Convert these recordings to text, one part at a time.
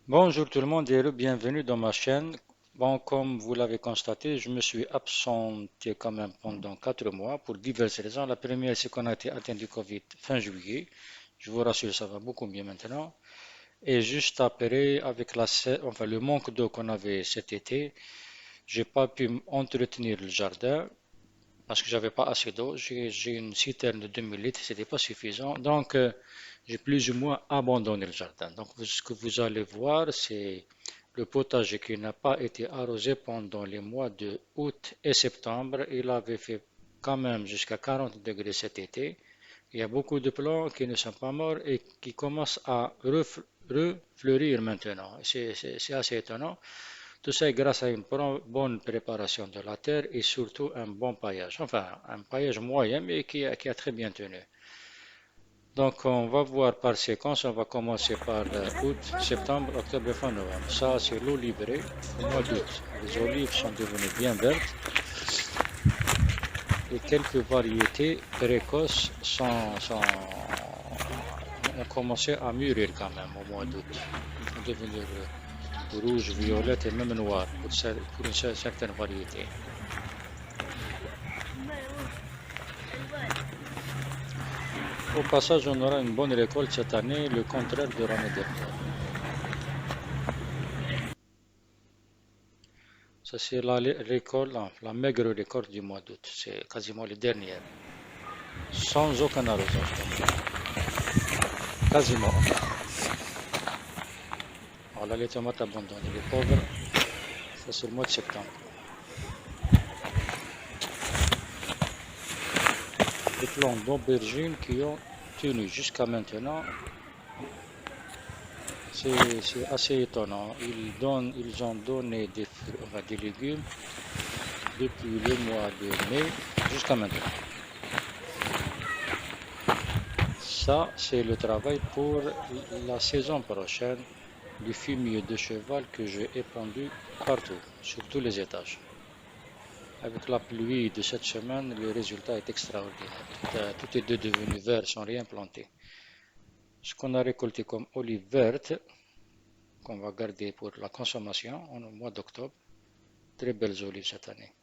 Bonjour tout le monde et bienvenue dans ma chaîne. Bon, comme vous l'avez constaté, je me suis absenté quand même pendant 4 mois pour diverses raisons. La première, c'est qu'on a été atteint du Covid fin juillet. Je vous rassure, ça va beaucoup mieux maintenant. Et juste après, avec le manque d'eau qu'on avait cet été, j'ai pas pu entretenir le jardin parce que j'avais pas assez d'eau. J'ai une citerne de 2000 litres, c'était pas suffisant. Donc, j'ai plus ou moins abandonné le jardin. Donc, ce que vous allez voir, c'est le potager qui n'a pas été arrosé pendant les mois de août et septembre. Il avait fait quand même jusqu'à 40 degrés cet été. Il y a beaucoup de plants qui ne sont pas morts et qui commencent à refleurir maintenant. C'est assez étonnant. Tout ça est grâce à une bonne préparation de la terre et surtout un bon paillage. Enfin, un paillage moyen mais qui a très bien tenu. Donc, on va voir par séquence. On va commencer par août, septembre, octobre, fin novembre. Ça, c'est l'olivier au mois d'août. Les olives sont devenues bien vertes et quelques variétés précoces ont commencé à mûrir quand même au mois d'août. Ils vont devenir rouge, violette et même noir pour une certaine variété. Au passage, on aura une bonne récolte cette année, le contraire de l'année dernière. Ça, c'est la récolte, la maigre récolte du mois d'août. C'est quasiment les dernières. Sans aucun arrosage, donc. Quasiment aucun. Voilà les tomates abandonnées, les pauvres. Ça, c'est le mois de septembre. Les plants d'aubergine qui ont tenu jusqu'à maintenant, c'est assez étonnant. Ils ont donné des légumes depuis le mois de mai jusqu'à maintenant. Ça, c'est le travail pour la saison prochaine du fumier de cheval que j'ai épandu partout, sur tous les étages. Avec la pluie de cette semaine, le résultat est extraordinaire. Tout est devenu vert sans rien planter. Ce qu'on a récolté comme olive verte, qu'on va garder pour la consommation au mois d'octobre, très belles olives cette année.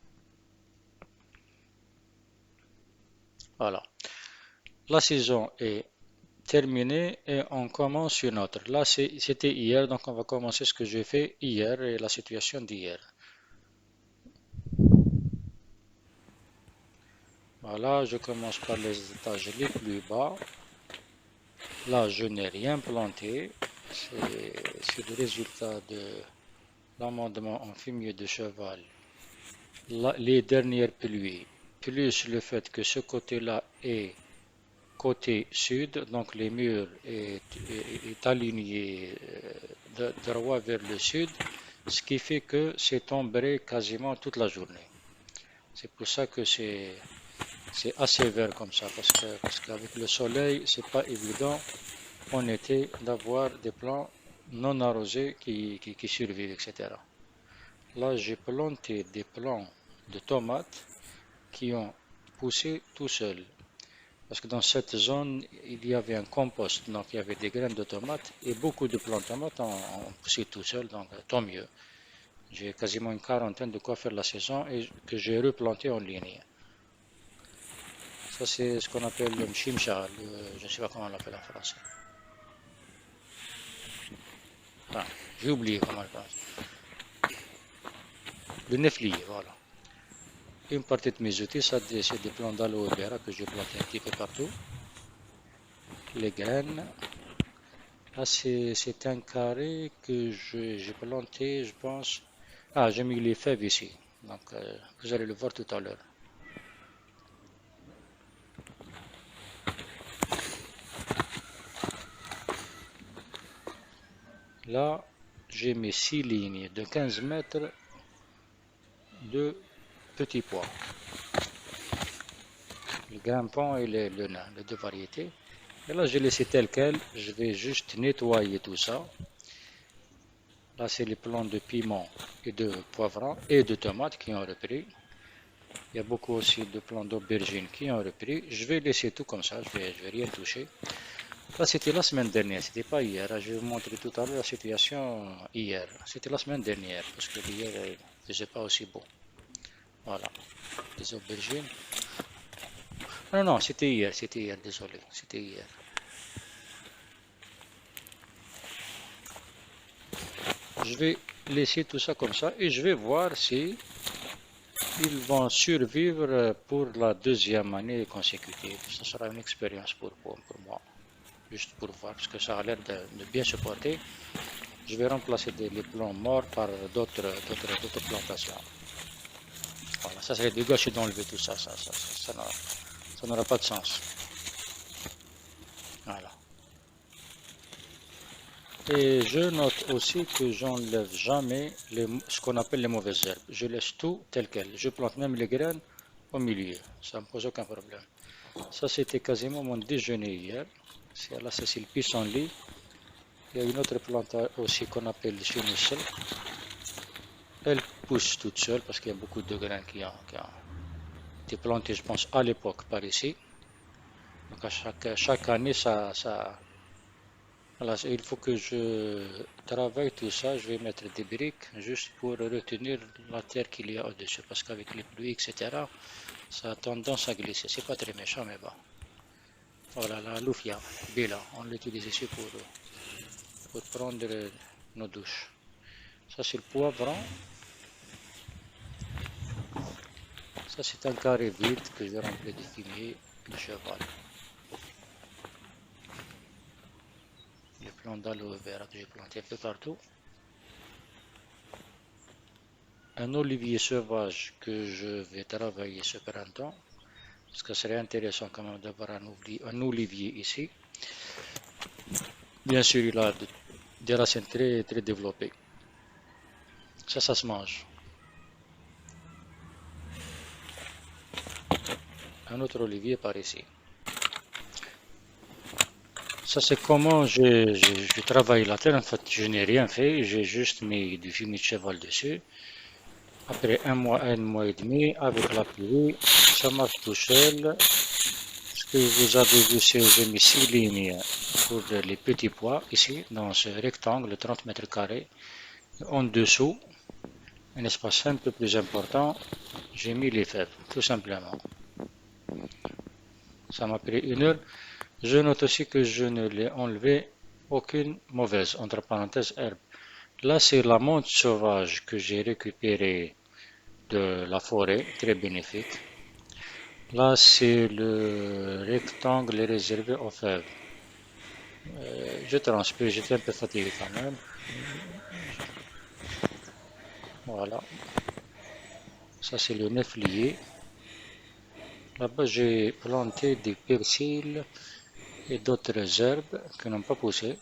Voilà. La saison est terminée et on commence une autre. Là, c'était hier, donc on va commencer ce que j'ai fait hier et la situation d'hier. Voilà, je commence par les étages les plus bas. Là, je n'ai rien planté. C'est le résultat de l'amendement en fumier de cheval. Les dernières pluies, plus le fait que ce côté-là est côté sud, donc les murs est aligné droit vers le sud, ce qui fait que c'est ombré quasiment toute la journée. C'est pour ça que c'est assez vert comme ça, parce qu'avec le soleil, c'est pas évident en été d'avoir des plants non arrosés qui survivent, etc. Là, j'ai planté des plants de tomates qui ont poussé tout seuls. Parce que dans cette zone, il y avait un compost, donc il y avait des graines de tomates et beaucoup de plants de tomates ont poussé tout seuls, donc tant mieux. J'ai quasiment une quarantaine de quoi faire la saison et que j'ai replanté en ligne. Ça, c'est ce qu'on appelle le mchimcha, je ne sais pas comment on l'appelle en français. Enfin, j'ai oublié comment on l'appelle. Le neflier, voilà. Une partie de mes outils, c'est des plants d'aloe vera que j'ai plantés un petit peu partout. Les graines. Là, c'est un carré que j'ai planté, je pense. Ah, j'ai mis les fèves ici. Donc, vous allez le voir tout à l'heure. Là, j'ai mis 6 lignes de 15 mètres de petits pois. Le grimpant et le nain, les deux variétés. Et là, j'ai laissé tel quel. Je vais juste nettoyer tout ça. Là, c'est les plants de piment et de poivrons et de tomates qui ont repris. Il y a beaucoup aussi de plants d'aubergines qui ont repris. Je vais laisser tout comme ça, je vais rien toucher. Là, c'était la semaine dernière, c'était pas hier. Je vais vous montrer tout à l'heure la situation hier. C'était la semaine dernière, parce que hier, il faisait pas aussi beau. Voilà, des aubergines. Non, non, c'était hier, désolé, c'était hier. Je vais laisser tout ça comme ça et je vais voir si ils vont survivre pour la deuxième année consécutive. Ce sera une expérience pour moi, juste pour voir, parce que ça a l'air de bien se porter. Je vais remplacer les plants morts par d'autres plantations. Voilà, ça serait dégâché d'enlever tout ça, ça n'aura pas de sens. Voilà. Et je note aussi que j'enlève jamais ce qu'on appelle les mauvaises herbes. Je laisse tout tel quel. Je plante même les graines au milieu. Ça ne me pose aucun problème. Ça, c'était quasiment mon déjeuner hier. Là, c'est le pissenlit. Il y a une autre plante aussi qu'on appelle le chénicel. Elle pousse toute seule parce qu'il y a beaucoup de graines qui ont été plantées, je pense, à l'époque par ici. Donc à chaque année, voilà, il faut que je travaille tout ça. Je vais mettre des briques juste pour retenir la terre qu'il y a au-dessus. Parce qu'avec les pluies, etc., ça a tendance à glisser. C'est pas très méchant, mais bon. Voilà, la loufia, Bela, on l'utilise ici pour prendre nos douches. Ça, c'est le poivron. Ça, c'est un carré vide que je remplis de fumier de cheval. Les plants d'aloe vera que j'ai plantés un peu partout. Un olivier sauvage que je vais travailler ce printemps. Parce que ce serait intéressant quand même d'avoir un olivier ici. Bien sûr, il a des racines très, très développées. Ça se mange. Un autre olivier par ici. Ça, c'est comment je travaille la terre. En fait, je n'ai rien fait. J'ai juste mis du fumier de cheval dessus. Après un mois et demi, avec la pluie, ça marche tout seul. Ce que vous avez vu, c'est que j'ai mis 6 lignes pour les petits pois ici, dans ce rectangle de 30 mètres carrés. En dessous, un espace un peu plus important, j'ai mis les fèves, tout simplement. Ça m'a pris 1 heure. Je note aussi que je ne l'ai enlevé aucune mauvaise, entre parenthèses, herbe. Là, c'est la menthe sauvage que j'ai récupérée de la forêt, très bénéfique. Là, c'est le rectangle réservé aux fèves. Je transpire, j'étais un peu fatigué quand même. Voilà. Ça, c'est le néflier. Là-bas, j'ai planté des persils et d'autres herbes qui n'ont pas poussé.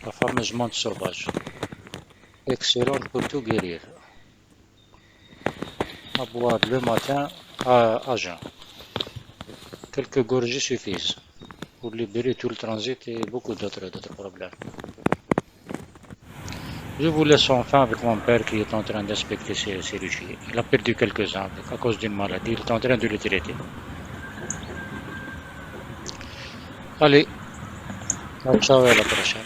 La fameuse menthe sauvage. Excellente pour tout guérir. À boire le matin à jeun. Quelques gorgées suffisent pour libérer tout le transit et beaucoup d'autres problèmes. Je vous laisse enfin avec mon père qui est en train d'inspecter ses ruchers. Il a perdu quelques-uns à cause d'une maladie. Il est en train de les traiter. Allez, ciao et à la prochaine.